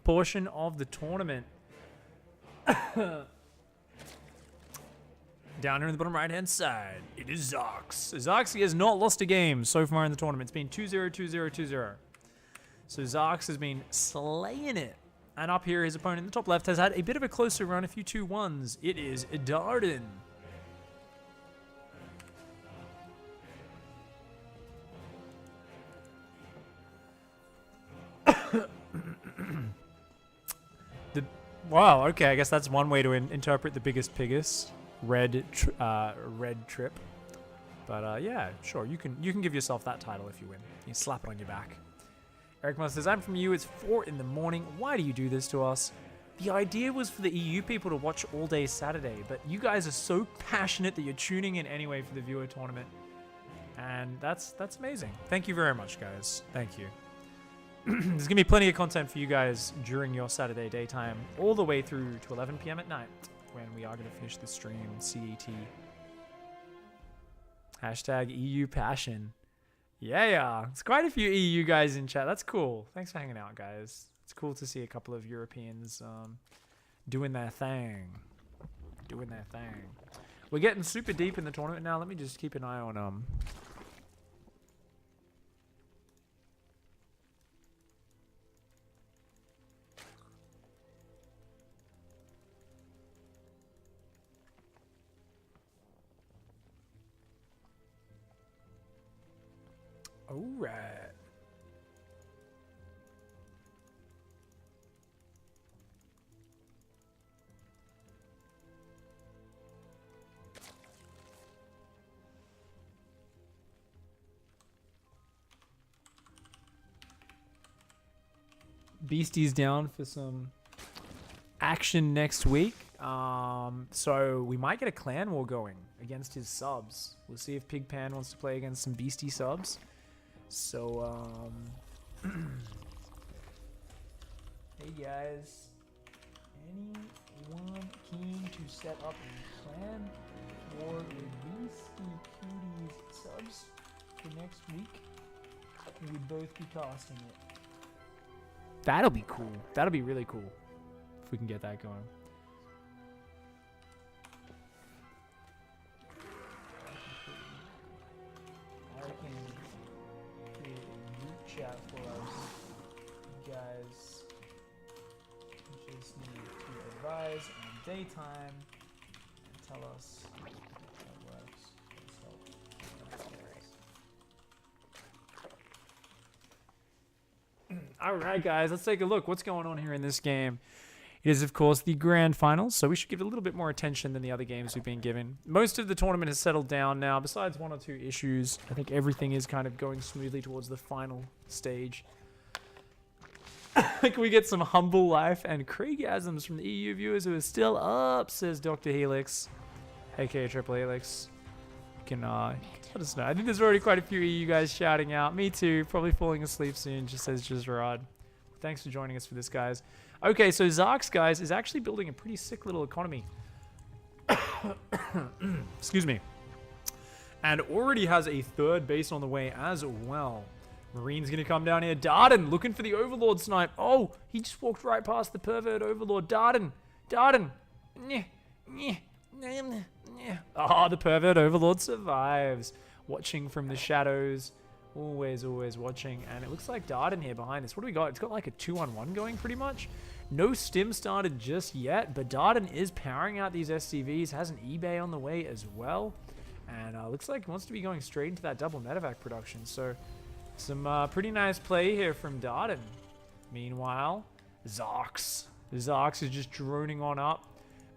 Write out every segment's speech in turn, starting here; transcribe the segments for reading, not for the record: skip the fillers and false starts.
portion of the tournament. Down here in the bottom right-hand side, it is Xaxe. Xaxe has not lost a game so far in the tournament. It's been 2-0, 2-0, 2-0. So Xaxe has been slaying it. And up here, his opponent in the top left has had a bit of a closer run, a few 2-1s. It is Darden. Wow, okay, I guess that's one way to interpret the biggest piggest. Red trip. But yeah, sure, you can give yourself that title if you win. You slap it on your back. Eric Muller says, I'm from you, it's 4 in the morning. Why do you do this to us? The idea was for the EU people to watch all day Saturday, but you guys are so passionate that you're tuning in anyway for the viewer tournament. And that's amazing. Thank you very much, guys. Thank you. There's going to be plenty of content for you guys during your Saturday daytime, all the way through to 11 p.m. at night, when we are going to finish the stream, CET. Hashtag EU passion. Yeah. It's quite a few EU guys in chat. That's cool. Thanks for hanging out, guys. It's cool to see a couple of Europeans doing their thing. We're getting super deep in the tournament now. Let me just keep an eye on Alright. Beastie's down for some action next week. So we might get a clan war going against his subs. We'll see if Pigpan wants to play against some Beastie subs. So, hey guys, anyone keen to set up a clan war with Beastie Cuties subs for next week? We'd both be casting it. That'll be cool. That'll be really cool if we can get that going. I reckon create a group chat for us. You guys just need to advise on daytime and tell us how it works. Alright guys, let's take a look. What's going on here in this game? It is, of course, the grand finals, so we should give it a little bit more attention than the other games we've been given. Most of the tournament has settled down now, besides 1 or 2 issues. I think everything is kind of going smoothly towards the final stage. Can we get some humble life and Craigasms from the EU viewers who are still up, says Dr. Helix, aka Triple Helix. You can let us know. I think there's already quite a few EU guys shouting out. Me too, probably falling asleep soon, just says Jizrod. Thanks for joining us for this, guys. Okay, so Xaxe, guys, is actually building a pretty sick little economy. Excuse me. And already has a 3rd base on the way as well. Marine's going to come down here. Darden looking for the Overlord snipe. Oh, he just walked right past the pervert Overlord. Darden. Oh, the pervert Overlord survives. Watching from the shadows. Always watching. And it looks like Darden here behind this. What do we got? It's got like a 2-on-1 going pretty much. No stim started just yet, but Darden is powering out these SCVs. Has an eBay on the way as well. And looks like he wants to be going straight into that double medevac production. So some pretty nice play here from Darden. Meanwhile, Xaxe. Xaxe is just droning on up.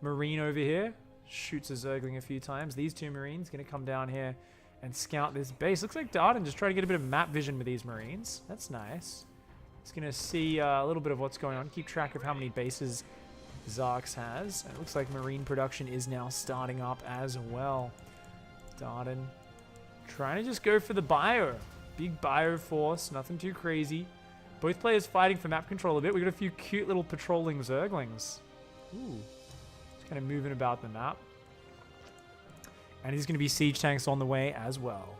Marine over here. Shoots a Zergling a few times. These 2 Marines going to come down here and scout this base. Looks like Darden just trying to get a bit of map vision with these Marines. That's nice. He's going to see a little bit of what's going on. Keep track of how many bases Xaxe has. And it looks like Marine production is now starting up as well. Darden trying to just go for the bio. Big bio force. Nothing too crazy. Both players fighting for map control a bit. We got a few cute little patrolling Zerglings. Ooh. Just kind of moving about the map. And he's going to be siege tanks on the way as well.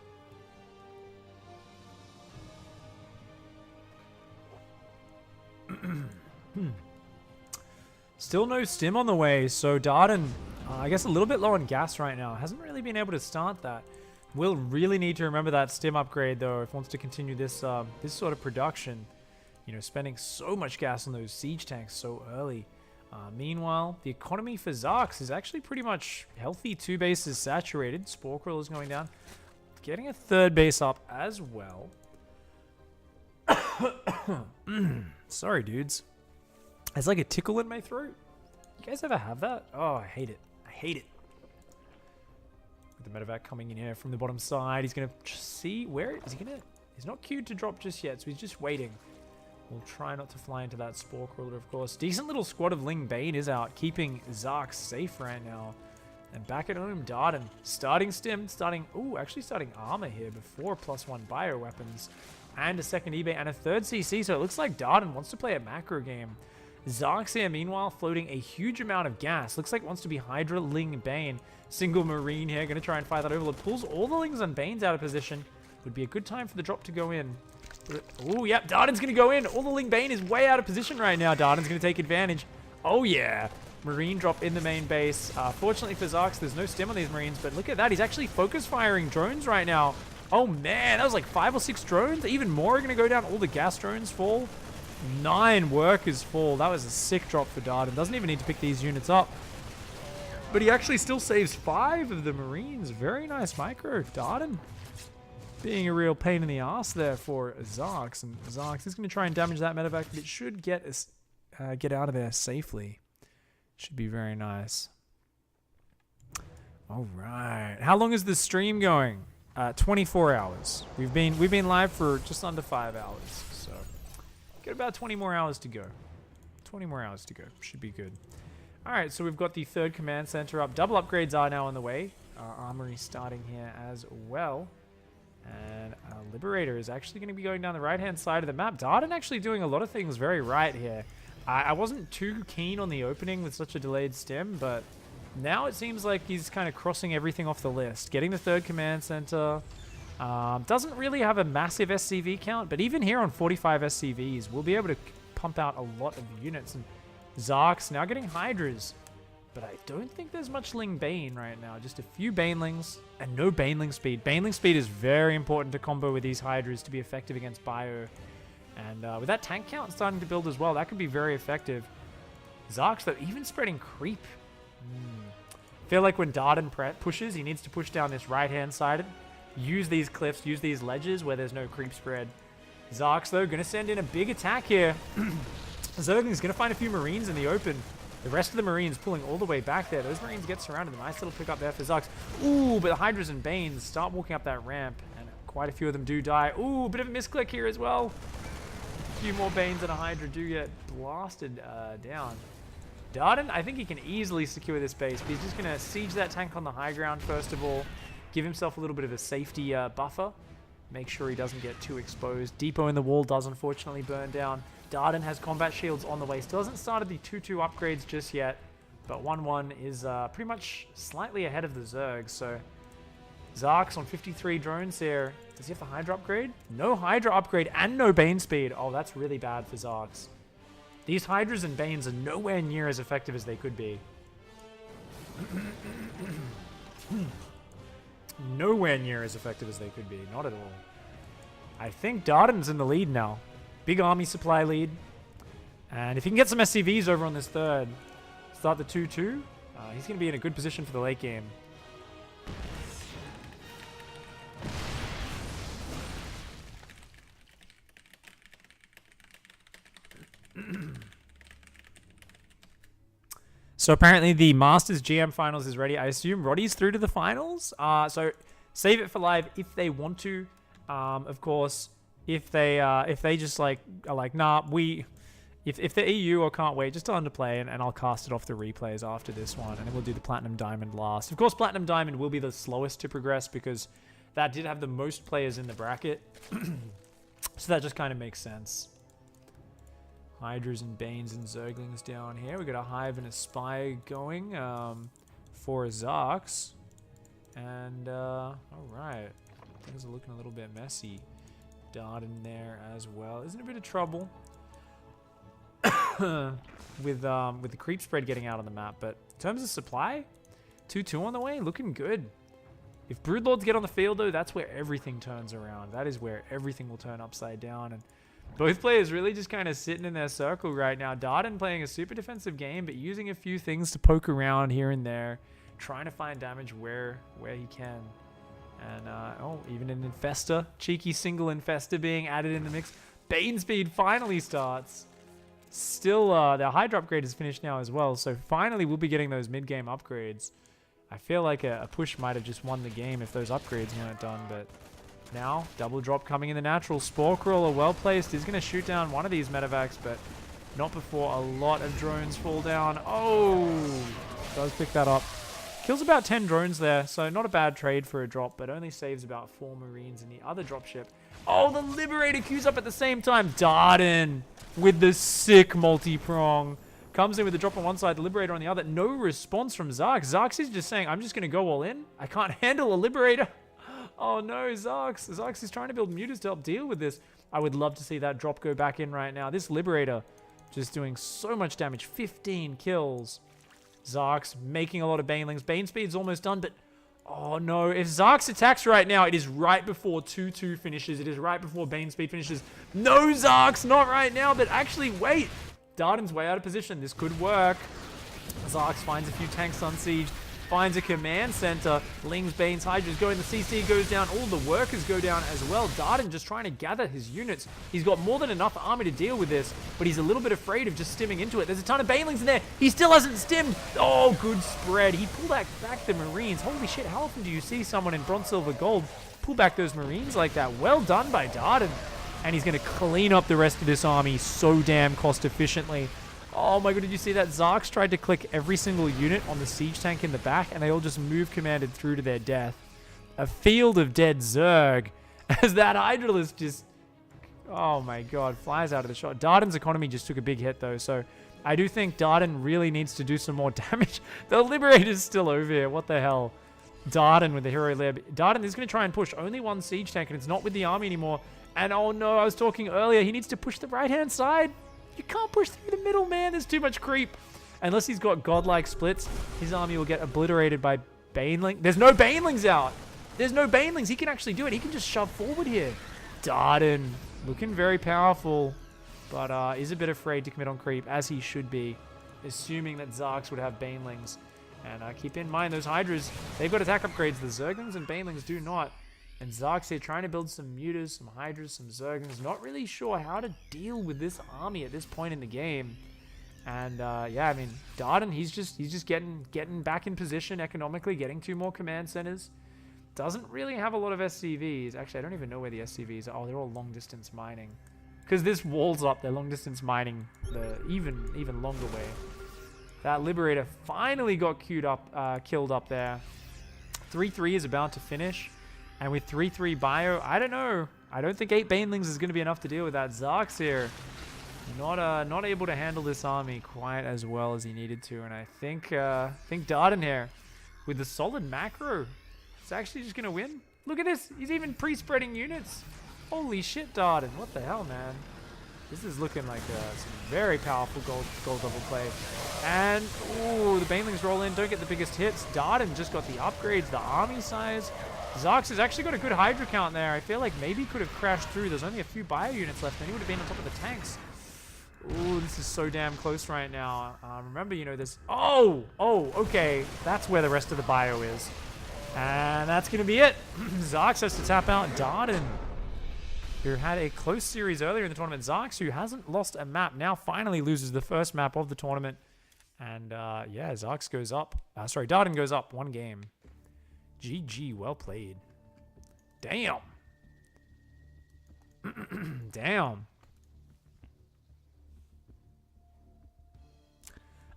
Still no stim on the way, so Darden, I guess a little bit low on gas right now. Hasn't really been able to start that. Will really need to remember that stim upgrade though if wants to continue this this sort of production. You know, spending so much gas on those siege tanks so early. Meanwhile, the economy for Xaxe is actually pretty much healthy. 2 bases saturated. Spore Krill is going down. Getting a 3rd base up as well. Sorry, dudes. It's like a tickle in my throat. You guys ever have that? Oh, I hate it. I hate it. With the medevac coming in here from the bottom side, he's going to see where is he going to... He's not queued to drop just yet, so he's just waiting. We'll try not to fly into that Spore Crawler, of course. Decent little squad of Ling Bane is out, keeping Xaxe safe right now. And back at home, Darden starting stim, actually starting armor here before +1 bioweapons. And a 2nd eBay and a 3rd CC, so it looks like Darden wants to play a macro game. Xaxe here, meanwhile, floating a huge amount of gas. Looks like wants to be Hydra, Ling, Bane. Single Marine here, going to try and fire that overload. Pulls all the Lings and Banes out of position. Would be a good time for the drop to go in. Oh, yep, Darden's going to go in. All the Ling Bane is way out of position right now. Darden's going to take advantage. Oh, yeah. Marine drop in the main base. Fortunately for Xaxe, there's no stim on these Marines, but look at that. He's actually focus firing drones right now. Oh, man, that was like 5 or 6 drones. Even more are going to go down. All the gas drones fall. 9 workers fall. That was a sick drop for Darden. Doesn't even need to pick these units up. But he actually still saves 5 of the Marines. Very nice micro. Darden being a real pain in the ass there for Xaxe. And Xaxe is going to try and damage that medevac, but it should get out of there safely. Should be very nice. All right. How long is the stream going? 24 hours. We've been live for just under 5 hours. So got about 20 more hours to go. 20 more hours to go. Should be good. All right, so we've got the 3rd command center up. Double upgrades are now on the way. Armory starting here as well. And Liberator is actually going to be going down the right-hand side of the map. Darden actually doing a lot of things very right here. I wasn't too keen on the opening with such a delayed stim, but now it seems like he's kind of crossing everything off the list. Getting the 3rd command center. Doesn't really have a massive SCV count, but even here on 45 SCVs, we'll be able to pump out a lot of units. And Xaxe now getting Hydras, but I don't think there's much Ling Bane right now. Just a few Banelings and no Baneling speed. Baneling speed is very important to combo with these Hydras to be effective against Bio. And with that tank count starting to build as well, that could be very effective. Xaxe, though, even spreading creep. Feel like when Darden pushes, he needs to push down this right-hand side. Use these cliffs, use these ledges where there's no creep spread. Xaxe, though, going to send in a big attack here. Zergling's going to find a few Marines in the open. The rest of the Marines pulling all the way back there. Those Marines get surrounded. Nice little pick up there for Xaxe. Ooh, but the Hydras and Banes start walking up that ramp, and quite a few of them do die. Ooh, a bit of a misclick here as well. A few more Banes and a Hydra do get blasted down. Darden, I think he can easily secure this base, but he's just going to siege that tank on the high ground first of all. Give himself a little bit of a safety buffer. Make sure he doesn't get too exposed. Depot in the wall does unfortunately burn down. Darden has combat shields on the way. Still hasn't started the 2-2 upgrades just yet, but 1-1 is pretty much slightly ahead of the Zerg. So Xaxe on 53 drones here. Does he have the Hydra upgrade? No Hydra upgrade and no Bane speed. Oh, that's really bad for Xaxe. These Hydras and Banes are nowhere near as effective as they could be. Nowhere near as effective as they could be. Not at all. I think Darden's in the lead now. Big army supply lead. And if he can get some SCVs over on this 3rd, start the 2-2, he's going to be in a good position for the late game. So apparently the Masters GM Finals is ready. I assume Roddy's through to the finals. So save it for live if they want to. Of course, if they just like are like, nah, if they're EU or can't wait, just tell them to play, and I'll cast it off the replays after this one, and then we'll do the Platinum Diamond last. Of course, Platinum Diamond will be the slowest to progress because that did have the most players in the bracket. So that just kind of makes sense. Hydras and Banes and Zerglings down here. We got a Hive and a Spy going for Xaxe. And, alright. Things are looking a little bit messy. Darden there as well. Is in a bit of trouble. with the creep spread getting out on the map. But in terms of supply, 2-2 on the way, looking good. If Broodlords get on the field, though, that's where everything turns around. That is where everything will turn upside down. And both players really just kind of sitting in their circle right now. Darden playing a super defensive game, but using a few things to poke around here and there, trying to find damage where he can. And, oh, even an Infester. Cheeky single Infester being added in the mix. Bane Speed finally starts. Still, their Hydra upgrade is finished now as well. So finally, we'll be getting those mid-game upgrades. I feel like a push might have just won the game if those upgrades weren't done, but now, double drop coming in the natural. Spore Crawler, well placed, is going to shoot down one of these medevacs, but not before a lot of drones fall down. Oh, does pick that up. Kills about 10 drones there, so not a bad trade for a drop, but only saves about 4 Marines in the other dropship. Oh, the Liberator queues up at the same time. Darden with the sick multi-prong. Comes in with the drop on one side, the Liberator on the other. No response from Xaxe. Xaxe is just saying, I'm just going to go all in. I can't handle a Liberator. Oh no, Xaxe. Xaxe is trying to build mutas to help deal with this. I would love to see that drop go back in right now. This Liberator just doing so much damage. 15 kills. Xaxe making a lot of Banelings. Bane speed's almost done, but oh no. If Xaxe attacks right now, it is right before 2-2 finishes. It is right before Bane speed finishes. No, Xaxe, not right now, but actually, wait. Darden's way out of position. This could work. Xaxe finds a few tanks on siege. Finds a command center. Lings, Banes, Hydras going. The CC goes down. All the workers go down as well. Darden just trying to gather his units. He's got more than enough army to deal with this, but he's a little bit afraid of just stimming into it. There's a ton of Banelings in there. He still hasn't stimmed. Oh, good spread. He pulled back the Marines. Holy shit, how often do you see someone in bronze, silver, gold pull back those Marines like that? Well done by Darden. And he's going to clean up the rest of this army so damn cost efficiently. Oh my god, did you see that? Xaxe tried to click every single unit on the siege tank in the back, and they all just move commanded through to their death. A field of dead Zerg, as that Hydralist just, oh my god, flies out of the shot. Darden's economy just took a big hit though, so I do think Darden really needs to do some more damage. The Liberator's still over here, what the hell? Darden with the Hero Lib. Darden is going to try and push only one siege tank, and it's not with the army anymore. And oh no, I was talking earlier, he needs to push the right-hand side. You can't push through the middle, man. There's too much creep. Unless he's got godlike splits, his army will get obliterated by Baneling. There's no Banelings out. There's no Banelings. He can actually do it. He can just shove forward here. Darden looking very powerful, but is a bit afraid to commit on creep, as he should be, assuming that Xaxe would have Banelings. And keep in mind, those Hydras, they've got attack upgrades. The Zerglings and Banelings do not. And Xaxe here trying to build some mutas, some Hydras, some Zerglings. Not really sure how to deal with this army at this point in the game. And yeah, I mean, Darden, he's just getting back in position economically, getting 2 more command centers. Doesn't really have a lot of SCVs. Actually, I don't even know where the SCVs are. Oh, they're all long distance mining. Because this wall's up, they're long distance mining the even longer way. That Liberator finally got killed up there. 3-3 is about to finish. And with 3-3 bio, I don't know. I don't think 8 Banelings is going to be enough to deal with that. Xaxe here, not able to handle this army quite as well as he needed to. And I think Darden here, with the solid macro, is actually just going to win. Look at this. He's even pre-spreading units. Holy shit, Darden. What the hell, man? This is looking like some very powerful gold double play. And, ooh, the Banelings roll in, don't get the biggest hits. Darden just got the upgrades, the army size. Xaxe has actually got a good Hydra count there. I feel like maybe he could have crashed through. There's only a few bio units left, and he would have been on top of the tanks. Ooh, this is so damn close right now. Remember, you know, this... Oh, okay. That's where the rest of the bio is. And that's going to be it. Xaxe has to tap out Darden, who had a close series earlier in the tournament. Xaxe, who hasn't lost a map, now finally loses the first map of the tournament. And, yeah, Xaxe goes up. Darden goes up 1 game. GG, well played. Damn. Damn.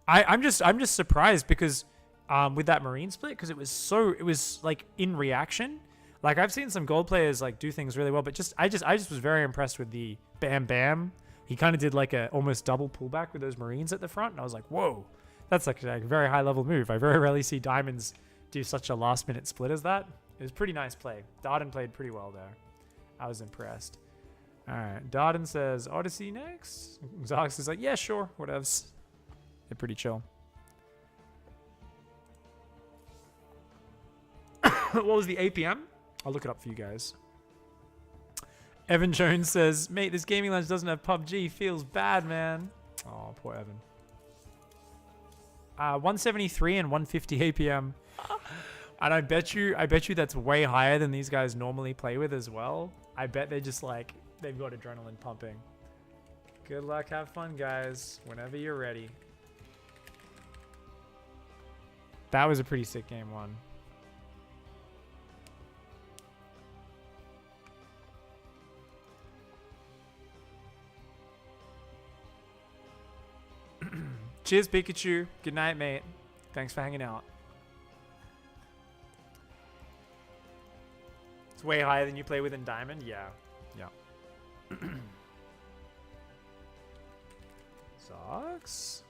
I'm just surprised because with that Marine split, because it was like in reaction. Like I've seen some gold players like do things really well, but I just was very impressed with the Bam Bam. He kind of did like a almost double pullback with those Marines at the front, and I was like, whoa, that's like a very high level move. I very rarely see Diamonds do such a last minute split as that. It was pretty nice play. Darden played pretty well there. I was impressed. Alright, Darden says Odyssey next. Xaxe is like, yeah, sure, whatevs. They're pretty chill. What was the APM? I'll look it up for you guys. Evan Jones says, mate, this gaming lounge doesn't have PUBG. Feels bad, man. Oh, poor Evan. 173 and 150 APM. And I bet you that's way higher than these guys normally play with as well. I bet they're just like, they've got adrenaline pumping. Good luck, have fun, guys. Whenever you're ready. That was a pretty sick game one. Cheers, Pikachu. Good night, mate. Thanks for hanging out. It's way higher than you play with in Diamond? Yeah. Yeah. Xaxe?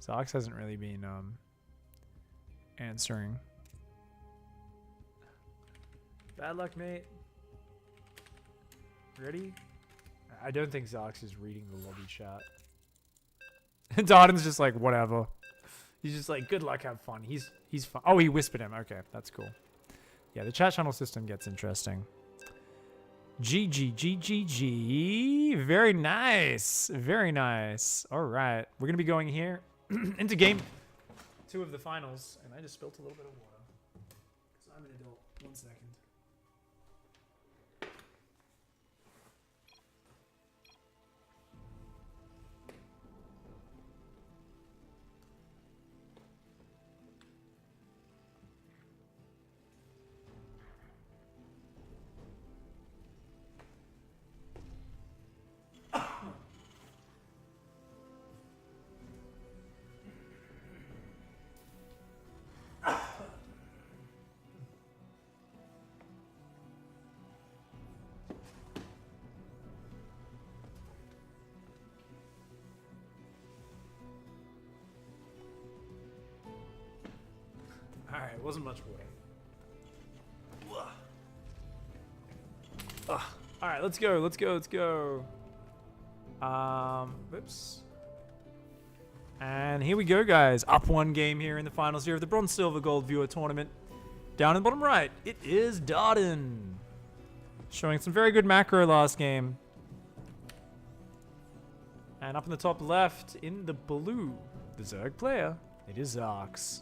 Xaxe hasn't really been answering. Bad luck, mate. Ready? I don't think Xaxe is reading the lobby chat. Darden's just like, whatever. He's just like, good luck, have fun. He's fun. Oh, he whispered him. Okay, that's cool. Yeah, the chat channel system gets interesting. GG. Very nice. Very nice. All right. We're going to be going here into game 2 of the finals. And I just spilt a little bit of water. Because I'm an adult. 1 second. Alright, it wasn't much water. Alright, let's go. Whoops. And here we go, guys. Up 1 game here in the finals here of the Bronze, Silver, Gold Viewer Tournament. Down in the bottom right, it is Darden. Showing some very good macro last game. And up in the top left, in the blue, the Zerg player, it is Xaxe.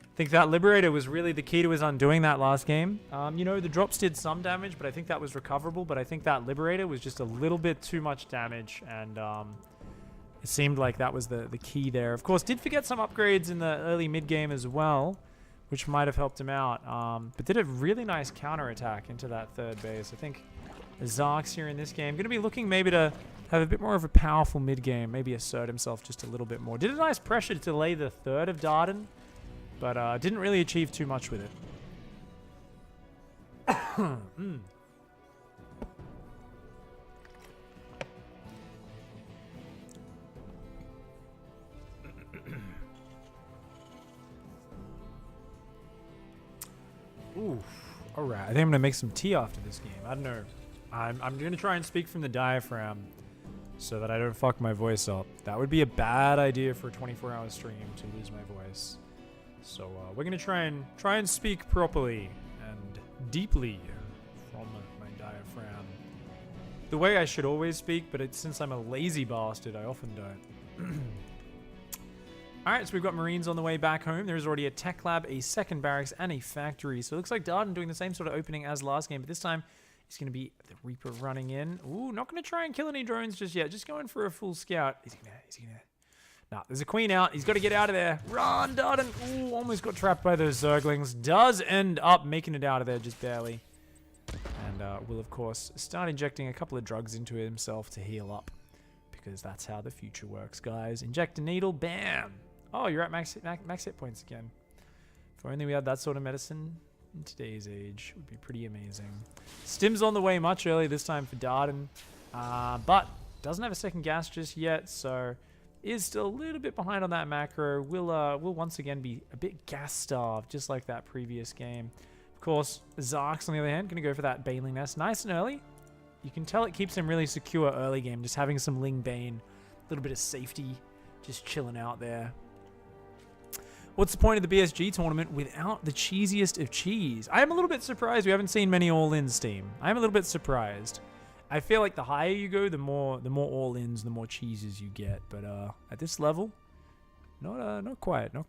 I think that Liberator was really the key to his undoing that last game. You know, the drops did some damage, but I think that was recoverable. But I think that Liberator was just a little bit too much damage, and it seemed like that was the key there. Of course, did forget some upgrades in the early mid-game as well, which might have helped him out. But did a really nice counter-attack into that third base. I think Xaxe here in this game going to be looking maybe to have a bit more of a powerful mid-game, maybe assert himself just a little bit more. Did a nice pressure to delay the third of Darden, but didn't really achieve too much with it. Ooh, all right. I think I'm gonna make some tea after this game. I don't know. I'm gonna try and speak from the diaphragm so that I don't fuck my voice up. That would be a bad idea for a 24-hour stream to lose my voice. So we're gonna try and speak properly and deeply from my diaphragm. The way I should always speak, but since I'm a lazy bastard, I often don't. Alright, so we've got Marines on the way back home. There's already a tech lab, a second barracks, and a factory. So it looks like Darden doing the same sort of opening as last game, but this time he's going to be the Reaper running in. Ooh, not going to try and kill any drones just yet. Just going for a full scout. He's gonna. Nah, there's a queen out. He's got to get out of there. Run, Darden. Ooh, almost got trapped by those Zerglings. Does end up making it out of there just barely. And will, of course, start injecting a couple of drugs into himself to heal up. Because that's how the future works, guys. Inject a needle. Bam. Oh, you're at max hit points again. If only we had that sort of medicine in today's age. It would be pretty amazing. Stim's on the way much earlier this time for Darden. But doesn't have a second gas just yet, so is still a little bit behind on that macro. Will once again be a bit gas starved, just like that previous game. Of course, Xaxe, on the other hand, going to go for that Baneling Nest. Nice and early. You can tell it keeps him really secure early game, just having some Ling Bane. A little bit of safety, just chilling out there. What's the point of the BSG tournament without the cheesiest of cheese? I am a little bit surprised we haven't seen many all-ins, team. I am a little bit surprised. I feel like the higher you go, the more all-ins, the more cheeses you get. But at this level, not quite. All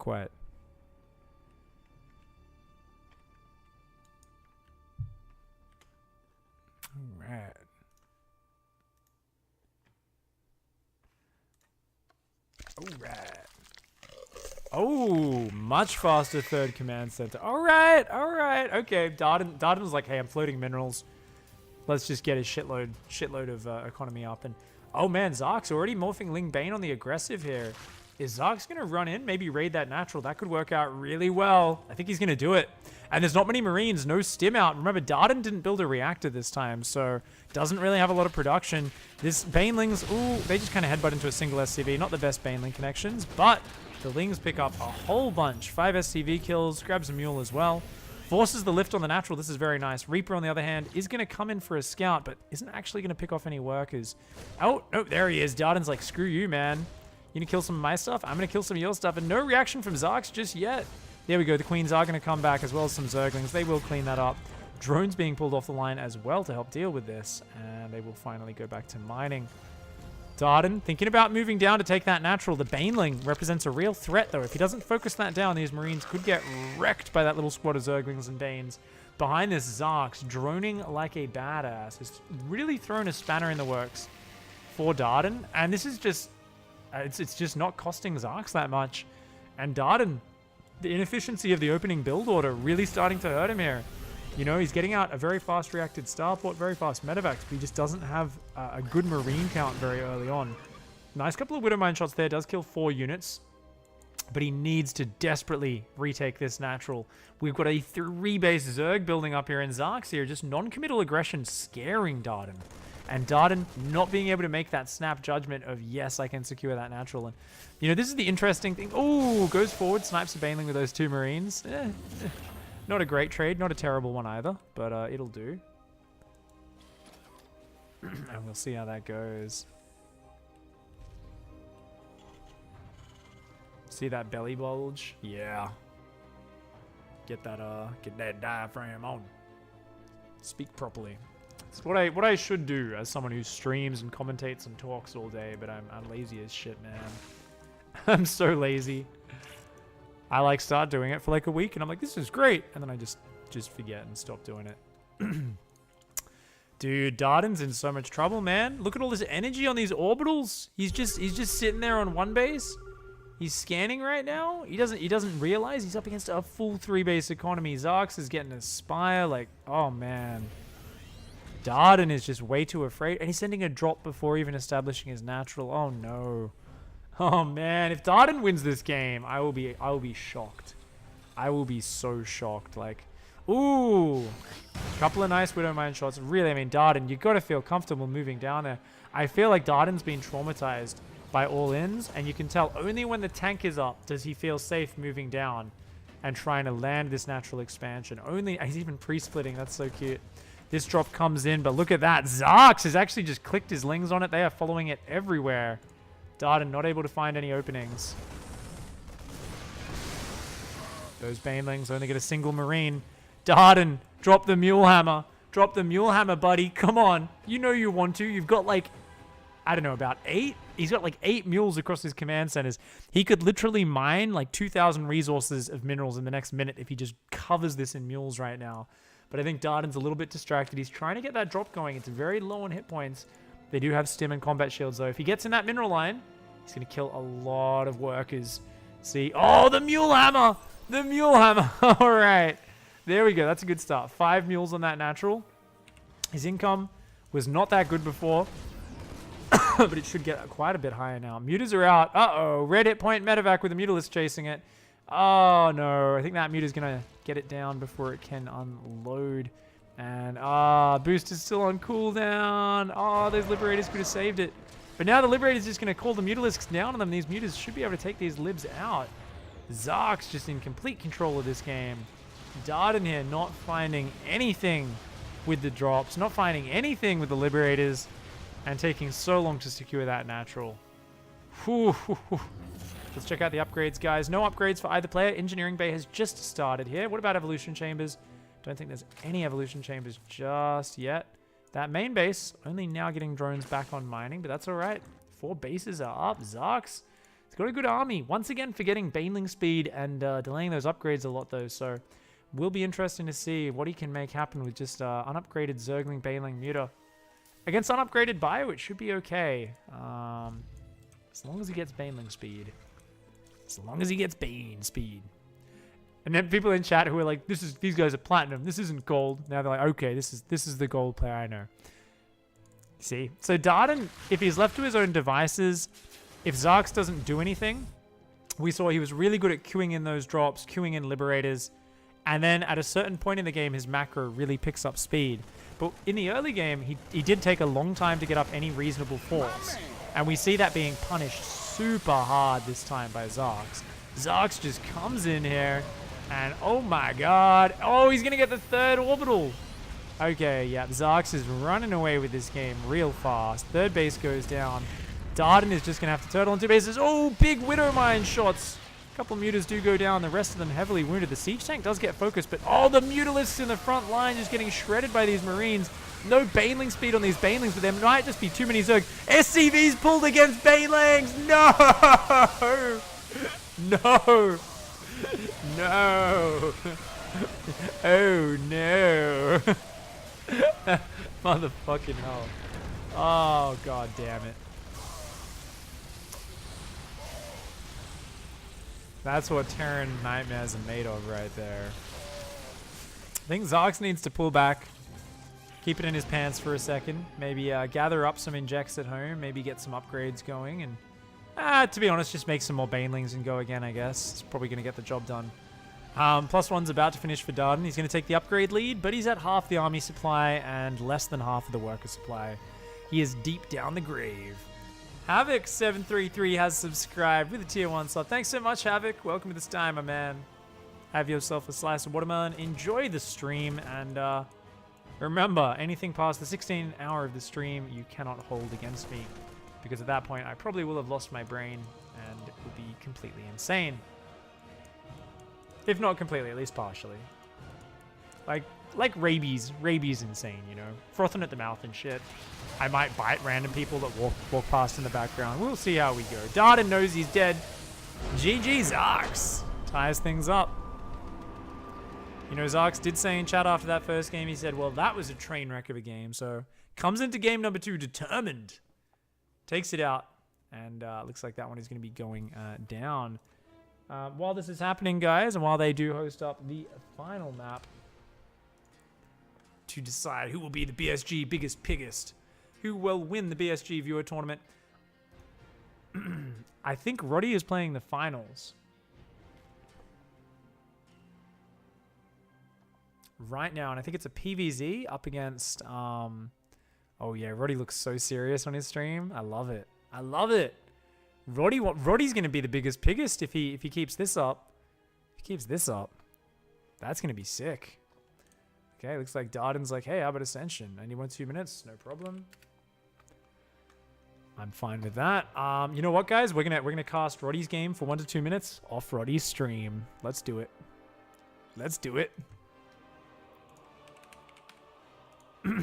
right. Oh, much faster third command center. All right. Okay, Darden was like, hey, I'm floating minerals. Let's just get a shitload of economy up. And oh man, Xaxe already morphing Ling Bane on the aggressive here. Is Xaxe gonna run in, maybe raid that natural? That could work out really well. I think he's gonna do it. And there's not many Marines, no stim out. Remember, Darden didn't build a reactor this time, so doesn't really have a lot of production. This Banelings, ooh, they just kind of headbutt into a single SCV. Not the best Baneling connections, but the Lings pick up a whole bunch. 5 SCV kills, grabs a mule as well. Forces the lift on the natural. This is very nice. Reaper, on the other hand, is going to come in for a scout, but isn't actually going to pick off any workers. Oh, no, there he is. Darden's like, screw you, man. You going to kill some of my stuff? I'm going to kill some of your stuff. And no reaction from Xaxe just yet. There we go. The Queens are going to come back, as well as some Zerglings. They will clean that up. Drones being pulled off the line as well to help deal with this. And they will finally go back to mining. Darden thinking about moving down to take that natural. The Baneling represents a real threat, though. If he doesn't focus that down, these Marines could get wrecked by that little squad of Zerglings and Banes. Behind this, Xaxe, droning like a badass, has really thrown a spanner in the works for Darden. And this is just, it's just not costing Xaxe that much. And Darden, the inefficiency of the opening build order really starting to hurt him here. You know, he's getting out a very fast reacted starport, very fast medevacs, but he just doesn't have a good Marine count very early on. Nice couple of Widowmine shots there. Does kill 4 units, but he needs to desperately retake this natural. We've got a 3-base Zerg building up here in Xaxe here, just non-committal aggression scaring Darden. And Darden not being able to make that snap judgment of, yes, I can secure that natural. And, you know, this is the interesting thing. Oh, goes forward, snipes a Baneling with those 2 Marines. Not a great trade, not a terrible one either, but it'll do. And we'll see how that goes. See that belly bulge? Yeah. Get that diaphragm on. Speak properly. It's what I should do as someone who streams and commentates and talks all day, but I'm lazy as shit, man. I'm so lazy. I like start doing it for like a week and I'm like, this is great. And then I just forget and stop doing it. Dude, Darden's in so much trouble, man. Look at all this energy on these orbitals. He's just sitting there on 1 base. He's scanning right now. He doesn't realize he's up against a full 3-base economy. Xaxe is getting a spire. Like, oh man. Darden is just way too afraid. And he's sending a drop before even establishing his natural. Oh no. Oh man, if Darden wins this game, I will be shocked. I will be so shocked. Like, ooh, couple of nice Widowmine shots. Really, I mean, Darden, you got to feel comfortable moving down there. I feel like Darden's been traumatized by all-ins, and you can tell only when the tank is up does he feel safe moving down and trying to land this natural expansion. Only, he's even pre-splitting. That's so cute. This drop comes in, but look at that. Xaxe has actually just clicked his Lings on it. They are following it everywhere. Darden not able to find any openings. Those Banelings only get a single Marine. Darden, drop the Mule Hammer. Drop the Mule Hammer, buddy. Come on. You know you want to. You've got like, I don't know, about 8? He's got like 8 mules across his command centers. He could literally mine like 2,000 resources of minerals in the next minute if he just covers this in mules right now. But I think Darden's a little bit distracted. He's trying to get that drop going. It's very low on hit points. They do have stim and combat shields, though. If he gets in that mineral line, he's going to kill a lot of workers. See? Oh, the Mule Hammer! The Mule Hammer! All right. There we go. That's a good start. 5 mules on that natural. His income was not that good before, but it should get quite a bit higher now. Mutas are out. Uh-oh. Red hit point medevac with the Mutalist chasing it. Oh, no. I think that Muta's going to get it down before it can unload. And, boost is still on cooldown. Oh, those Liberators could have saved it. But now the Liberator's just going to call the Mutalisks down on them. These Mutas should be able to take these Libs out. Xaxe just in complete control of this game. Darden here not finding anything with the drops, not finding anything with the Liberators, and taking so long to secure that natural. Whew. Let's check out the upgrades, guys. No upgrades for either player. Engineering Bay has just started here. What about Evolution Chambers? Don't think there's any Evolution Chambers just yet. That main base, only now getting drones back on mining, but that's all right. 4 bases are up. Xaxe, he's got a good army. Once again, forgetting Baneling speed and delaying those upgrades a lot, though. So, will be interesting to see what he can make happen with just unupgraded Zergling, Baneling, Muta. Against unupgraded Bio, it should be okay. As long as he gets Baneling speed. As long as he gets Bane speed. And then people in chat who are like, these guys are platinum. This isn't gold. Now they're like, okay, this is the gold player I know. See? So Darden, if he's left to his own devices, if Xaxe doesn't do anything, we saw he was really good at queuing in those drops, queuing in Liberators, and then at a certain point in the game, his macro really picks up speed. But in the early game, he did take a long time to get up any reasonable force. And we see that being punished super hard this time by Xaxe. Xaxe just comes in here, and oh my god. Oh, he's going to get the 3rd orbital. Okay, yeah, Xaxe is running away with this game real fast. 3rd base goes down. Darden is just going to have to turtle on 2 bases. Oh, big Widow Mine shots. A couple mutas do go down. The rest of them heavily wounded. The siege tank does get focused, but oh, the mutalisks in the front line just getting shredded by these Marines. No Baneling speed on these Banelings, but there might just be too many Zerg. SCVs pulled against Banelings. No! No! No! Oh, no. Motherfucking hell. Oh, god damn it. That's what Terran Nightmares are made of right there. I think Xaxe needs to pull back. Keep it in his pants for a second. Maybe gather up some injects at home. Maybe get some upgrades going. And to be honest, just make some more Banelings and go again, I guess. It's probably going to get the job done. +1's about to finish for Darden. He's going to take the upgrade lead, but he's at half the army supply and less than half of the worker supply. He is deep down the grave. Havoc733 has subscribed with a tier 1 sub. Thanks so much, Havoc. Welcome to this time, my man. Have yourself a slice of watermelon. Enjoy the stream, and remember, anything past the 16th hour of the stream, you cannot hold against me. Because at that point, I probably will have lost my brain, and it will be completely insane. If not completely, at least partially. Like rabies. Rabies insane, you know? Frothing at the mouth and shit. I might bite random people that walk past in the background. We'll see how we go. Darden knows he's dead. GG Xaxe. Ties things up. You know, Xaxe did say in chat after that first game, he said, well, that was a train wreck of a game. So, comes into game number 2 determined. Takes it out. And looks like that one is going to be going down. While this is happening, guys, and while they do host up the final map to decide who will be the BSG biggest piggest, who will win the BSG viewer tournament, I think Roddy is playing the finals right now, and I think it's a PVZ up against oh yeah, Roddy looks so serious on his stream. I love it. I love it. Roddy's going to be the biggest piggest if he keeps this up. If he keeps this up, that's going to be sick. Okay, looks like Darden's like, hey, how about Ascension? Anyone 2 minutes? No problem. I'm fine with that. You know what, guys? We're gonna cast Roddy's game for 1 to 2 minutes off Roddy's stream. Let's do it. Let's do it.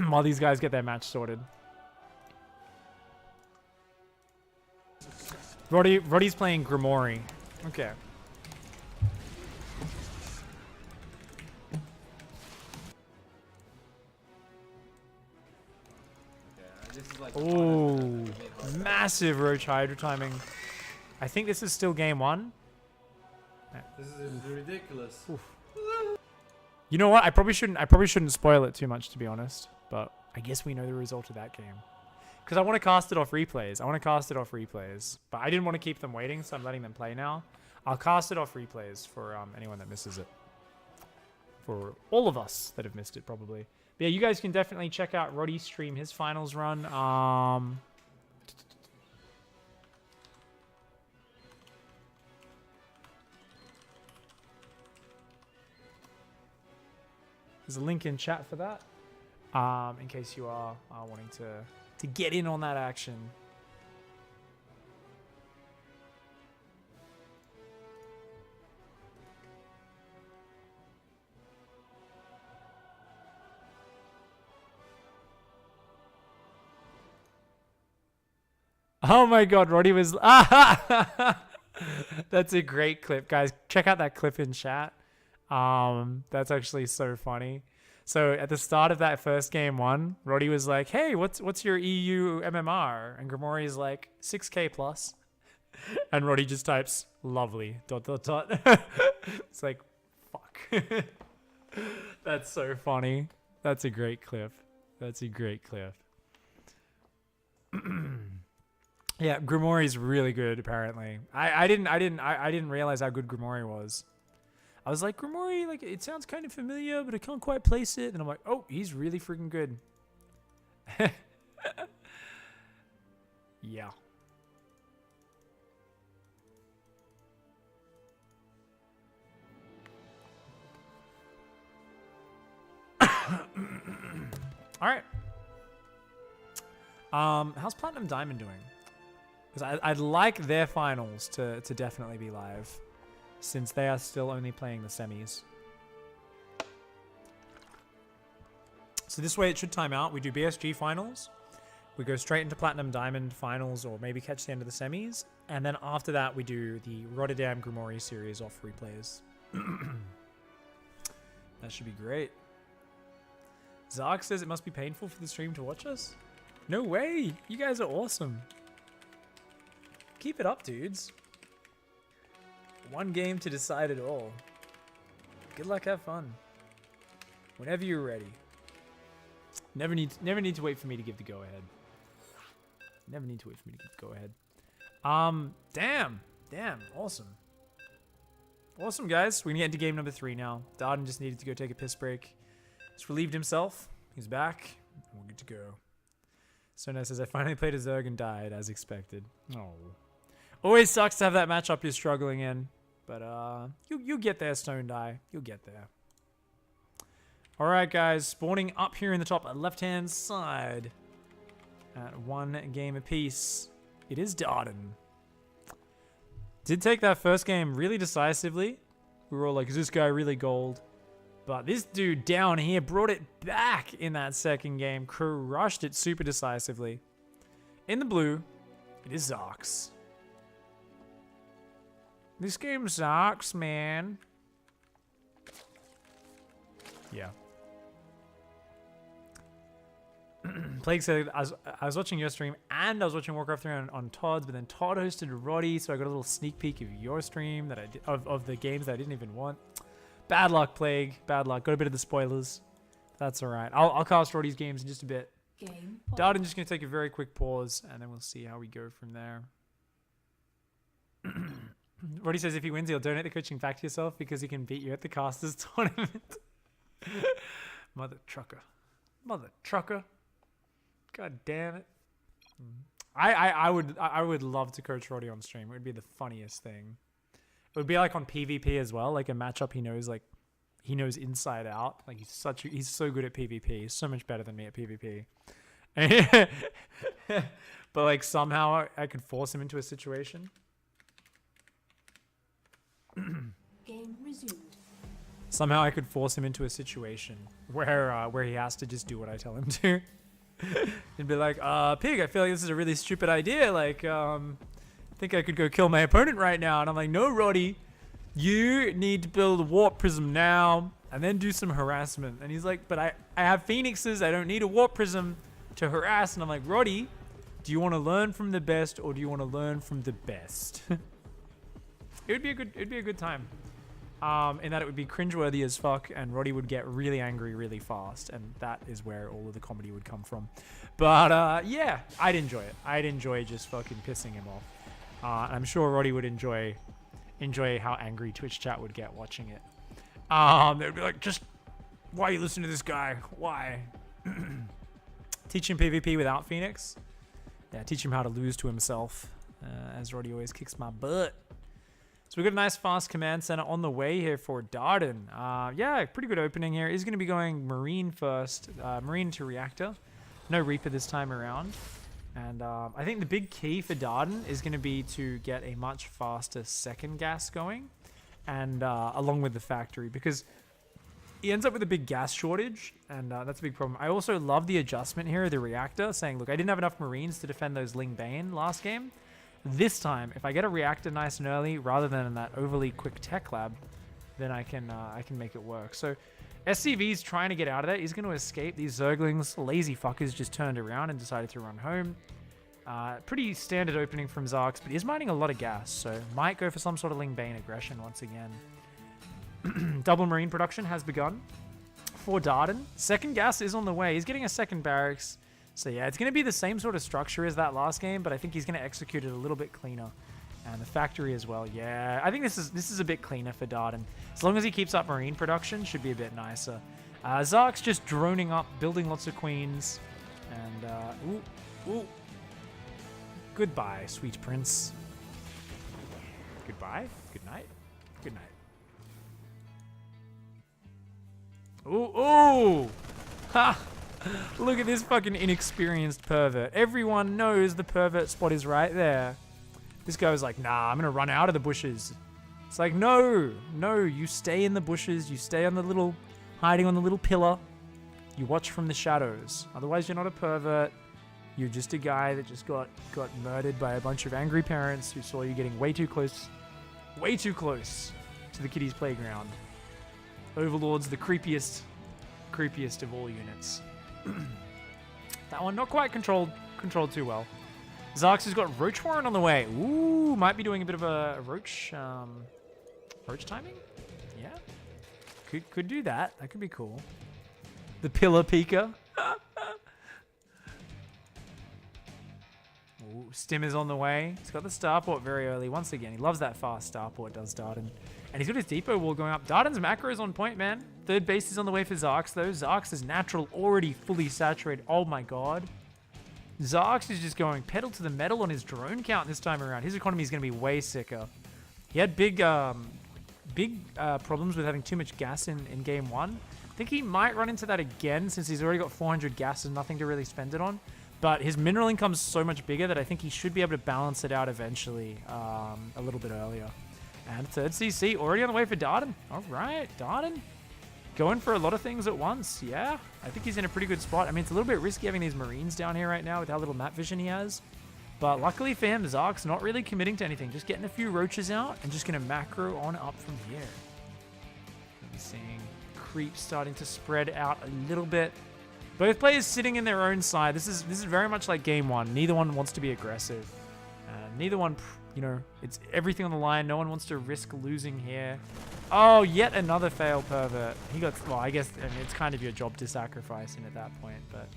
While these guys get their match sorted. Roddy's playing Grimoire. Okay. Oh, massive Roach Hydra timing. I think this is still game 1. This is ridiculous. Oof. You know what? I probably shouldn't spoil it too much, to be honest. But I guess we know the result of that game. Because I want to cast it off replays. But I didn't want to keep them waiting, so I'm letting them play now. I'll cast it off replays for anyone that misses it. For all of us that have missed it, probably. But yeah, you guys can definitely check out Roddy stream his finals run. There's a link in chat for that. In case you are wanting to get in on that action. Oh my god, Roddy was... That's a great clip, guys. Check out that clip in chat. That's actually so funny. So at the start of that first game one, Roddy was like, hey, what's your EU MMR? And Grimori's like, 6k plus. And Roddy just types, lovely, ... It's like, fuck. That's so funny. That's a great clip. That's a great clip. Yeah, Grimori's really good. Apparently, I didn't realize how good Grimori was. I was like, Grimori, like it sounds kind of familiar, but I can't quite place it. And I'm like, oh, he's really freaking good. Yeah. All right. How's Platinum Diamond doing? Because I'd like their finals to definitely be live, since they are still only playing the semis. So this way it should time out. We do BSG finals. We go straight into Platinum Diamond finals, or maybe catch the end of the semis. And then after that, we do the Rotterdam Grimoire series off replays. That should be great. Xaxe says it must be painful for the stream to watch us. No way. You guys are awesome. Keep it up, dudes. One game to decide it all. Good luck, have fun. Whenever you're ready. Never need to wait for me to give the go ahead. Never need to wait for me to give the go ahead. Damn, awesome. Awesome, guys. We're gonna get into game number 3 now. Darden just needed to go take a piss break. He's relieved himself. He's back. We're good to go. Sona says, I finally played a Zerg and died, as expected. Oh. Always sucks to have that matchup you're struggling in. But, you'll get there, Stone Die. You'll get there. Alright, guys. Spawning up here in the top left-hand side. At 1 game apiece. It is Darden. Did take that first game really decisively. We were all like, is this guy really gold? But this dude down here brought it back in that second game. Crushed it super decisively. In the blue, it is Xaxe. This game sucks, man. Yeah. Plague said, I was watching your stream and I was watching Warcraft 3 on Todd's, but then Todd hosted Roddy, so I got a little sneak peek of your stream that I did, of the games that I didn't even want. Bad luck, Plague. Bad luck. Got a bit of the spoilers. That's all right. I'll cast Roddy's games in just a bit. Darden just going to take a very quick pause, and then we'll see how we go from there. Roddy says if he wins, he'll donate the coaching back to yourself because he can beat you at the casters tournament. Mother trucker. Mother trucker. God damn it. I would love to coach Roddy on stream. It would be the funniest thing. It would be like on PvP as well, like a matchup he knows, like he knows inside out. Like he's so good at PvP. He's so much better than me at PvP. But like somehow I could force him into a situation. Game resumed. Somehow I could force him into a situation where he has to just do what I tell him to. He'd be like, Pig, I feel like this is a really stupid idea. Like, I think I could go kill my opponent right now. And I'm like, no, Roddy, you need to build a warp prism now and then do some harassment. And he's like, but I have phoenixes. I don't need a warp prism to harass. And I'm like, Roddy, do you want to learn from the best or do you want to learn from the best? It'd be a good time. In that it would be cringeworthy as fuck and Roddy would get really angry really fast, and that is where all of the comedy would come from. But yeah, I'd enjoy it. I'd enjoy just fucking pissing him off. I'm sure Roddy would enjoy how angry Twitch chat would get watching it. They'd be like, just why are you listening to this guy? Why? Teach him PvP without Phoenix. Yeah, teach him how to lose to himself. As Roddy always kicks my butt. So we've got a nice fast command center on the way here for Darden. Yeah, pretty good opening here. He's going to be going Marine first. Marine to Reactor. No Reaper this time around. And I think the big key for Darden is going to be to get a much faster second gas going. And along with the factory. Because he ends up with a big gas shortage. And that's a big problem. I also love the adjustment here of the Reactor. Saying, look, I didn't have enough Marines to defend those Ling Bane last game. This time, if I get a Reactor nice and early, rather than that overly quick tech lab, then I can make it work. So SCV's trying to get out of there. He's going to escape. These Zerglings, lazy fuckers, just turned around and decided to run home. Pretty standard opening from Xaxe, but he's mining a lot of gas, so might go for some sort of Ling Bane aggression once again. Double Marine production has begun for Darden. Second gas is on the way. He's getting a second barracks. So yeah, it's going to be the same sort of structure as that last game, but I think he's going to execute it a little bit cleaner. And the factory as well. Yeah, I think this is a bit cleaner for Darden. As long as he keeps up Marine production, should be a bit nicer. Xaxe just droning up, building lots of queens. And, ooh. Goodbye, sweet prince. Goodbye. Good night. Good night. Ooh. Ha! Look at this fucking inexperienced pervert. Everyone knows the pervert spot is right there. This guy was like, nah, I'm gonna run out of the bushes. It's like, no, you stay in the bushes. You stay on the little, hiding on the little pillar. You watch from the shadows. Otherwise, you're not a pervert. You're just a guy that just got murdered by a bunch of angry parents who saw you getting way too close to the kiddies' playground. Overlord's the creepiest of all units. That one not quite controlled too well. Xaxe has got Roach Warren on the way. Ooh, might be doing a bit of a Roach timing. Yeah, could do that. That could be cool. The Pillar Peeker. Ooh, Stim is on the way. He's got the starport very early. Once again, he loves that fast starport, does Darden. And he's got his depot wall going up. Darden's macro is on point, man. Third base is on the way for Xaxe, though. Xaxe is natural, already fully saturated. Oh my god. Xaxe is just going pedal to the metal on his drone count this time around. His economy is going to be way sicker. He had big problems with having too much gas in game one. I think he might run into that again since he's already got 400 gas and nothing to really spend it on. But his mineral income's so much bigger that I think he should be able to balance it out eventually a little bit earlier. And third CC already on the way for Darden. All right, Darden. Going for a lot of things at once. Yeah, I think he's in a pretty good spot. I mean, it's a little bit risky having these Marines down here right now with how little map vision he has. But luckily for him, Xaxe not really committing to anything. Just getting a few roaches out and just going to macro on up from here. We're seeing creep starting to spread out a little bit. Both players sitting in their own side. This is very much like game one. Neither one wants to be aggressive. Neither one, you know, it's everything on the line. No one wants to risk losing here. Oh, yet another failed pervert. He got, well, I guess it's kind of your job to sacrifice him at that point, but...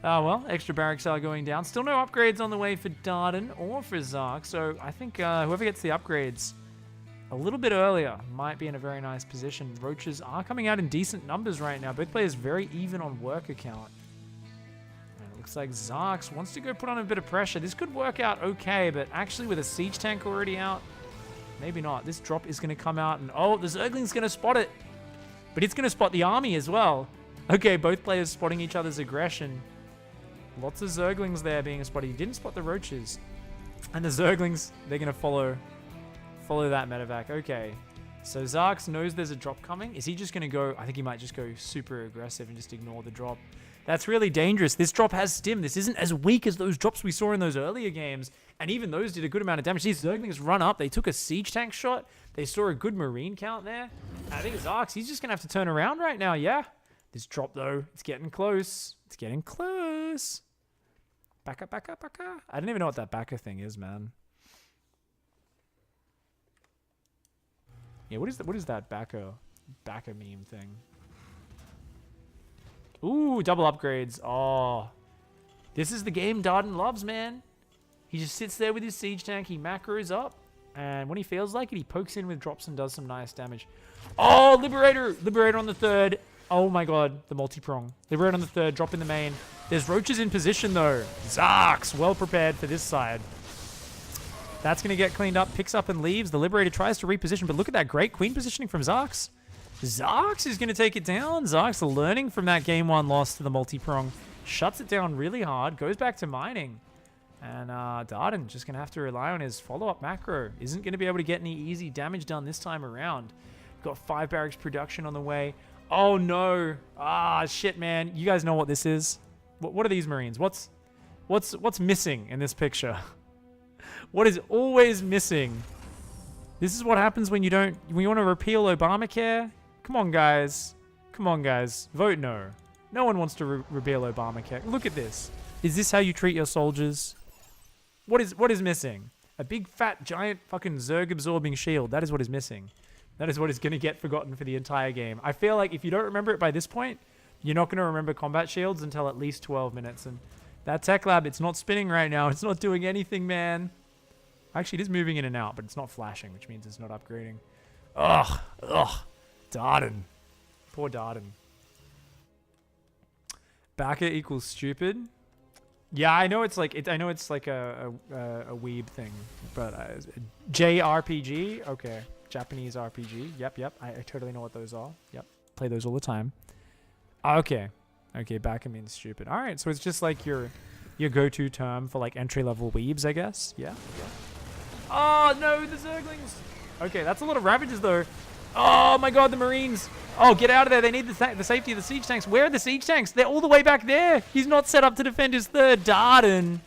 Oh, well, extra barracks are going down. Still no upgrades on the way for Darden or for Xaxe, so I think whoever gets the upgrades a little bit earlier might be in a very nice position. Roaches are coming out in decent numbers right now. Both players very even on work account. And it looks like Xaxe wants to go put on a bit of pressure. This could work out okay, but actually with a siege tank already out, maybe not. This drop is going to come out and, oh, the Zergling's going to spot it. But it's going to spot the army as well. Okay, both players spotting each other's aggression. Lots of Zerglings there being spotted. He didn't spot the Roaches. And the Zerglings, they're going to follow that medevac. Okay. So Xaxe knows there's a drop coming. Is he just going to go... I think he might just go super aggressive and just ignore the drop. That's really dangerous. This drop has stim. This isn't as weak as those drops we saw in those earlier games. And even those did a good amount of damage. These Zerglings run up. They took a siege tank shot. They saw a good Marine count there. And I think Xaxe, he's just going to have to turn around right now. Yeah. This drop, though, it's getting close. It's getting close. Back up, back up, back up. I don't even know what that backer thing is, man. Yeah, what is that backer meme thing? Ooh, double upgrades. Oh. This is the game Darden loves, man. He just sits there with his siege tank. He macros up. And when he feels like it, he pokes in with drops and does some nice damage. Oh, Liberator! Liberator on the third. Oh my god, the multi-prong. Liberator on the third, drop in the main. There's Roaches in position, though. Xaxe, well prepared for this side. That's going to get cleaned up, picks up and leaves. The Liberator tries to reposition, but look at that great queen positioning from Xaxe. Xaxe is going to take it down. Xaxe learning from that game 1 loss to the multi-prong. Shuts it down really hard, goes back to mining. And Darden just going to have to rely on his follow-up macro. Isn't going to be able to get any easy damage done this time around. Got 5 barracks production on the way. Oh no. Ah, shit, man. You guys know what this is. What are these Marines? What's missing in this picture? What is always missing? This is what happens when you want to repeal Obamacare. Come on, guys. Come on, guys. Vote no. No one wants to repeal Obamacare. Look at this. Is this how you treat your soldiers? What is missing? A big, fat, giant fucking Zerg-absorbing shield. That is what is missing. That is what is going to get forgotten for the entire game. I feel like if you don't remember it by this point, you're not going to remember combat shields until at least 12 minutes. And that tech lab, it's not spinning right now. It's not doing anything, man. Actually, it is moving in and out, but it's not flashing, which means it's not upgrading. Ugh. Darden. Poor Darden. Backer equals stupid. Yeah, I know it's like a weeb thing, but JRPG. Okay, Japanese RPG. Yep. I totally know what those are. Yep, play those all the time. Okay, backer means stupid. All right, so it's just like your go-to term for like entry-level weebs, I guess. Yeah. Oh no, the Zerglings. Okay, that's a lot of ravages though. Oh my god, the Marines. Oh, get out of there. They need the safety of the siege tanks. Where are the siege tanks? They're all the way back there. He's not set up to defend his third. Darden.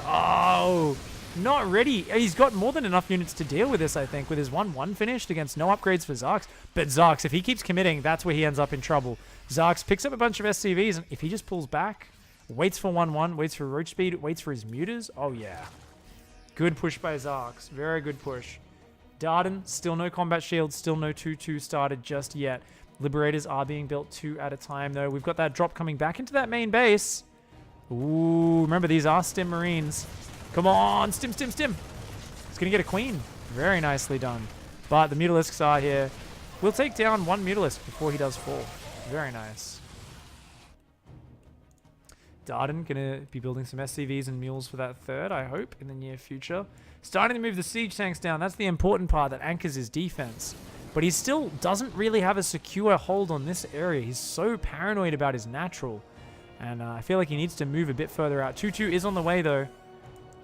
Oh, not ready. He's got more than enough units to deal with this, I think, with his 1-1 finished against no upgrades for Xaxe. But Xaxe, if he keeps committing, that's where he ends up in trouble. Xaxe picks up a bunch of SCVs, and if he just pulls back, waits for 1-1, waits for roach speed, waits for his muters. Oh, yeah. Good push by Xaxe. Very good push. Darden, still no combat shields, still no 2-2 started just yet. Liberators are being built 2 at a time, though. We've got that drop coming back into that main base. Ooh, remember, these are stim Marines. Come on, stim. It's going to get a queen. Very nicely done. But the Mutalisks are here. We'll take down 1 Mutalisk before he does fall. Very nice. Darden going to be building some SCVs and mules for that third, I hope, in the near future. Starting to move the siege tanks down. That's the important part that anchors his defense. But he still doesn't really have a secure hold on this area. He's so paranoid about his natural. And I feel like he needs to move a bit further out. 2-2 is on the way, though.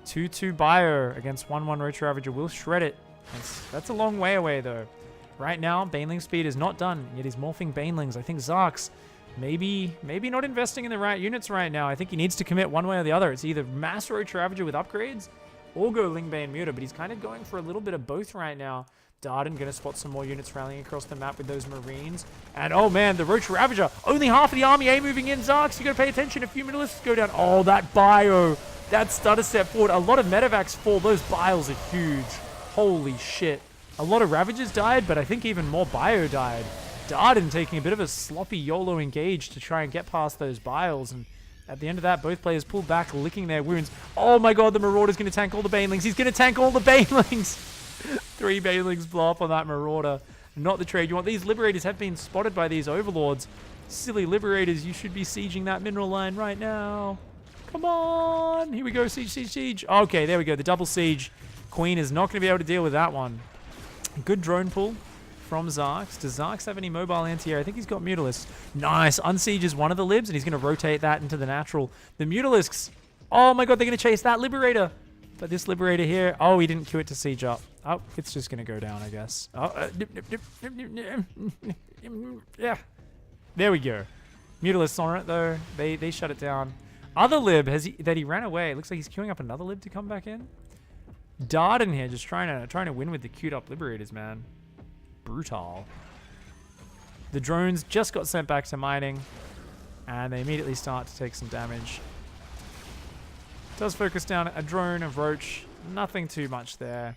2-2 Bio against 1-1 Roach Ravager will shred it. That's a long way away, though. Right now, Baneling speed is not done, yet he's morphing Banelings. I think Xaxe maybe not investing in the right units right now. I think he needs to commit one way or the other. It's either mass Roach Ravager with upgrades or go Lingbane Muta, but he's kind of going for a little bit of both right now. Darden going to spot some more units rallying across the map with those Marines. And oh man, the Roach Ravager. Only half of the army A moving in. Xaxe, you got to pay attention. A few Mutalisks go down. Oh, that Bio. That stutter step forward. A lot of medevacs fall. Those Biles are huge. Holy shit. A lot of Ravagers died, but I think even more Bio died. Darden taking a bit of a sloppy YOLO engage to try and get past those Biles. And at the end of that, both players pulled back, licking their wounds. Oh my god, the Marauder's going to tank all the Banelings. He's going to tank all the Banelings. 3 Banelings blow up on that Marauder. Not the trade you want. These Liberators have been spotted by these Overlords. Silly Liberators, you should be sieging that mineral line right now. Come on. Here we go. Siege. Okay, there we go. The double siege. Queen is not going to be able to deal with that one. Good drone pull from Xaxe. Does Xaxe have any mobile anti-air? I think he's got Mutalisks. Nice. Unsieges one of the Libs, and he's going to rotate that into the natural. The Mutalisks. Oh my god, they're going to chase that Liberator. But this Liberator here, oh, he didn't queue it to siege up. Oh, it's just going to go down, I guess. Oh, yeah. There we go. Mutalisks on it, though. They shut it down. Other Lib, that he ran away. It looks like he's queuing up another Lib to come back in. Darden here, just trying to win with the queued up Liberators, man. Brutal. The drones just got sent back to mining, and they immediately start to take some damage. Does focus down a drone of Roach. Nothing too much there.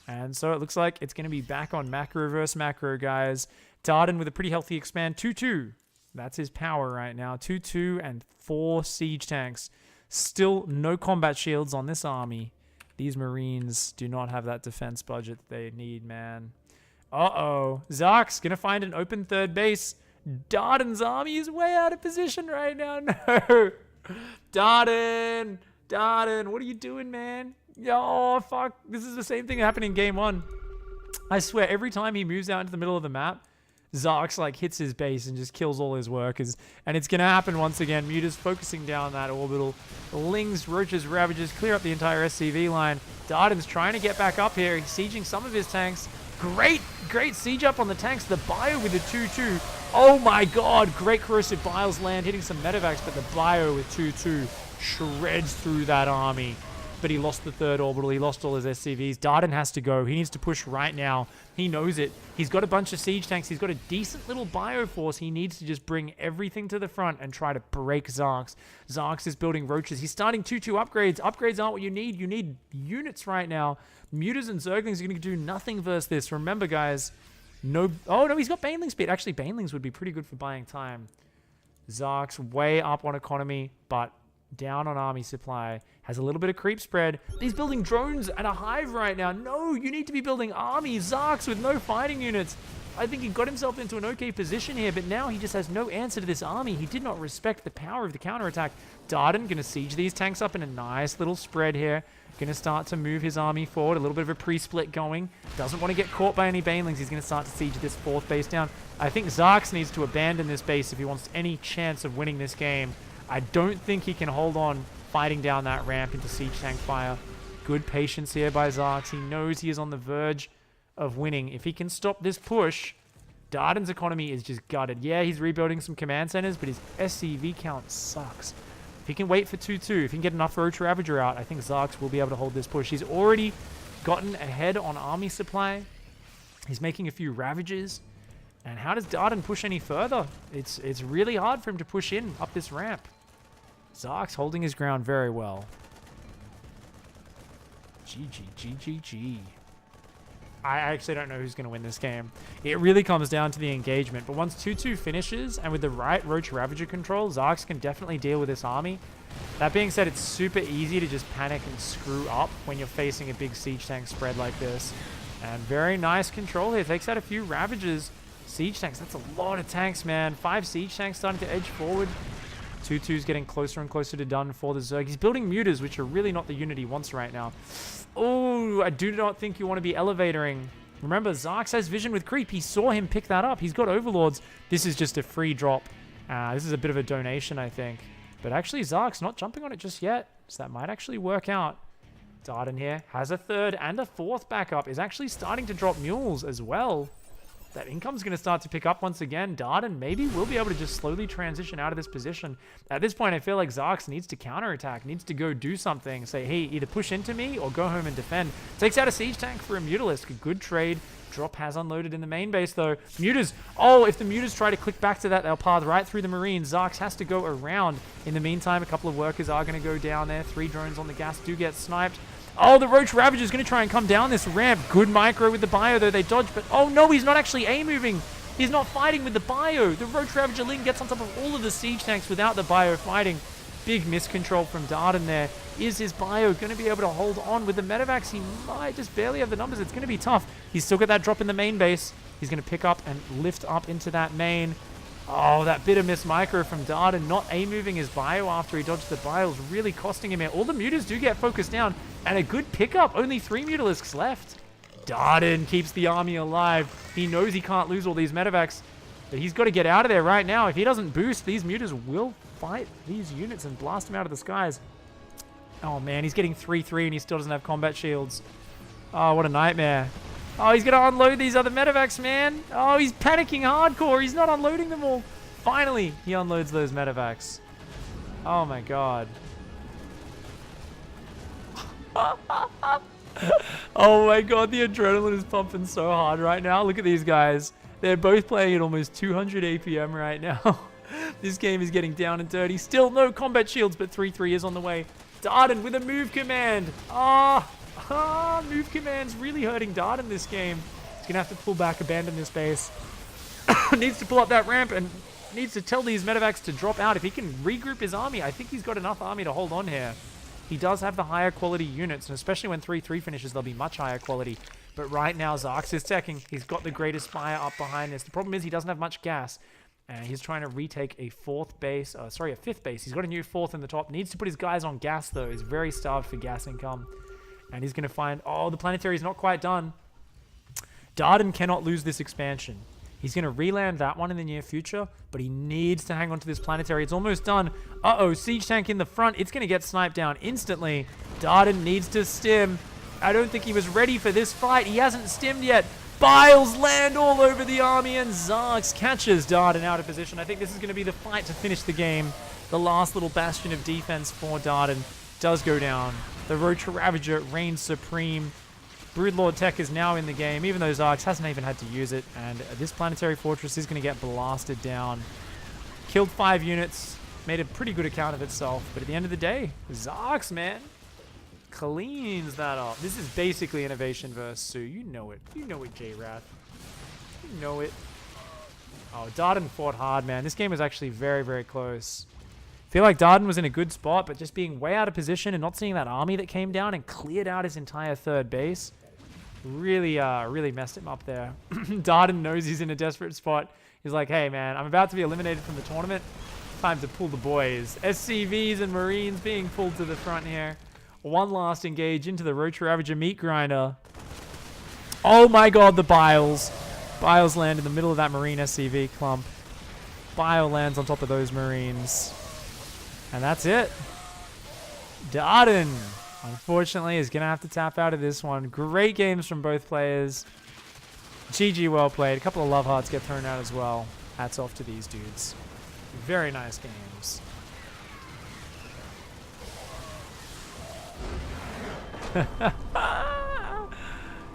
And so it looks like it's going to be back on macro versus macro, guys. Darden with a pretty healthy expand. 2-2. That's his power right now. 2-2 and 4 siege tanks. Still no combat shields on this army. These Marines do not have that defense budget they need, man. Uh-oh. Xaxe going to find an open third base. Darden's army is way out of position right now. No. Darden. Darden, what are you doing, man? Oh, fuck. This is the same thing that happened in game 1. I swear, every time he moves out into the middle of the map, Xaxe like hits his base and just kills all his workers. And it's going to happen once again. Muta's focusing down that orbital. Lings, Roaches, Ravages clear up the entire SCV line. Darden's trying to get back up here. He's sieging some of his tanks. Great siege up on the tanks. The bio with the 2-2. Oh my god. Great corrosive biles land, hitting some medevacs, but the bio with 2-2 shreds through that army. But he lost the third orbital. He lost all his SCVs. Darden has to go. He needs to push right now. He knows it. He's got a bunch of siege tanks. He's got a decent little bio force. He needs to just bring everything to the front and try to break Xaxe. Xaxe is building roaches. He's starting 2-2 upgrades. Upgrades aren't what you need. You need units right now. Mutas and Zerglings are going to do nothing versus this. Remember, guys, no... Oh, no, he's got Baneling speed. Actually, Banelings would be pretty good for buying time. Xaxe way up on economy, but down on army supply. Has a little bit of creep spread. He's building drones and a hive right now. No, you need to be building armies. Xaxe with no fighting units. I think he got himself into an okay position here, but now he just has no answer to this army. He did not respect the power of the counterattack. Darden going to siege these tanks up in a nice little spread here. Going to start to move his army forward. A little bit of a pre-split going. Doesn't want to get caught by any Banelings. He's going to start to siege this fourth base down. I think Xaxe needs to abandon this base if he wants any chance of winning this game. I don't think he can hold on fighting down that ramp into siege tank fire. Good patience here by Xaxe. He knows he is on the verge of winning. If he can stop this push, Darden's economy is just gutted. Yeah, he's rebuilding some command centers, but his SCV count sucks. If he can wait for 2-2, if he can get enough Roach Ravager out, I think Xaxe will be able to hold this push. He's already gotten ahead on army supply. He's making a few Ravages. And how does Darden push any further? It's really hard for him to push in up this ramp. Xaxe holding his ground very well. GG. I actually don't know who's going to win this game. It really comes down to the engagement. But once 2-2 finishes, and with the right Roach Ravager control, Xaxe can definitely deal with this army. That being said, it's super easy to just panic and screw up when you're facing a big siege tank spread like this. And very nice control here. Takes out a few Ravagers. Siege tanks, that's a lot of tanks, man. 5 siege tanks starting to edge forward. 2-2's getting closer and closer to done for the Zerg. He's building mutas, which are really not the unit he wants right now. Oh, I do not think you want to be elevatoring. Remember, Xaxe has vision with creep. He saw him pick that up. He's got overlords. This is just a free drop. This is a bit of a donation, I think. But actually, Xaxe not jumping on it just yet. So that might actually work out. Darden here has a third and a fourth backup. Is actually starting to drop mules as well. That income's going to start to pick up once again. Darden maybe will be able to just slowly transition out of this position. At this point, I feel like Xaxe needs to counterattack, needs to go do something. Say, hey, either push into me or go home and defend. Takes out a siege tank for a Mutalisk. A good trade. Drop has unloaded in the main base, though. Mutas. Oh, if the Mutas try to click back to that, they'll path right through the Marines. Xaxe has to go around. In the meantime, a couple of workers are going to go down there. 3 drones on the gas do get sniped. Oh, the Roach Ravager is going to try and come down this ramp. Good micro with the bio, though. They dodge, but oh no, he's not actually A-moving. He's not fighting with the bio. The Roach Ravager Ling gets on top of all of the siege tanks without the bio fighting. Big miscontrol from Darden there. Is his bio going to be able to hold on with the medevacs? He might just barely have the numbers. It's going to be tough. He's still got that drop in the main base. He's going to pick up and lift up into that main. Oh, that bit of miss micro from Darden, not A-moving his bio after he dodged the bio is really costing him here. All the mutas do get focused down, and a good pickup. Only 3 Mutalisks left. Darden keeps the army alive. He knows he can't lose all these medevacs, but he's got to get out of there right now. If he doesn't boost, these mutas will fight these units and blast them out of the skies. Oh man, he's getting 3-3 and he still doesn't have combat shields. Oh, what a nightmare. Oh, he's going to unload these other medevacs, man. Oh, he's panicking hardcore. He's not unloading them all. Finally, he unloads those medevacs. Oh, my God. Oh, my God. The adrenaline is pumping so hard right now. Look at these guys. They're both playing at almost 200 APM right now. This game is getting down and dirty. Still no combat shields, but 3-3 is on the way. Darden with a move command. Move command's really hurting Darden this game. He's going to have to pull back, abandon this base. Needs to pull up that ramp and needs to tell these medevacs to drop out. If he can regroup his army, I think he's got enough army to hold on here. He does have the higher quality units, and especially when 3-3 finishes, they'll be much higher quality. But right now, Xaxe is teching. He's got the greatest fire up behind this. The problem is he doesn't have much gas. And he's trying to retake a fifth base. He's got a new fourth in the top. Needs to put his guys on gas, though. He's very starved for gas income. And he's going to find... Oh, the planetary is not quite done. Darden cannot lose this expansion. He's going to reland that one in the near future, but he needs to hang on to this planetary. It's almost done. Uh-oh, siege tank in the front. It's going to get sniped down instantly. Darden needs to stim. I don't think he was ready for this fight. He hasn't stimmed yet. Biles land all over the army, and Xaxe catches Darden out of position. I think this is going to be the fight to finish the game. The last little bastion of defense for Darden does go down. The Roach Ravager reigns supreme. Broodlord Tech is now in the game, even though Xaxe hasn't even had to use it. And this planetary fortress is going to get blasted down. Killed 5 units, made a pretty good account of itself. But at the end of the day, Xaxe, man, cleans that up. This is basically Innovation versus Sue. You know it. You know it, J-Wrath. You know it. Oh, Darden fought hard, man. This game was actually very, very close. I feel like Darden was in a good spot, but just being way out of position and not seeing that army that came down and cleared out his entire third base really, really messed him up there. Darden knows he's in a desperate spot. He's like, hey, man, I'm about to be eliminated from the tournament. Time to pull the boys. SCVs and Marines being pulled to the front here. One last engage into the Roach Ravager meat grinder. Oh my god, the Biles. Biles land in the middle of that Marine SCV clump. Bile lands on top of those Marines. And that's it. Darden, unfortunately, is going to have to tap out of this one. Great games from both players. GG, well played. A couple of love hearts get thrown out as well. Hats off to these dudes. Very nice games.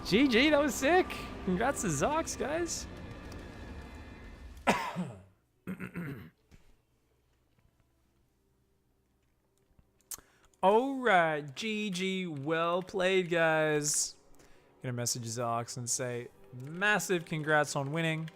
GG, that was sick. Congrats to Xaxe, guys. Alright, GG, well played, guys. Gonna message Xaxe and say, massive congrats on winning.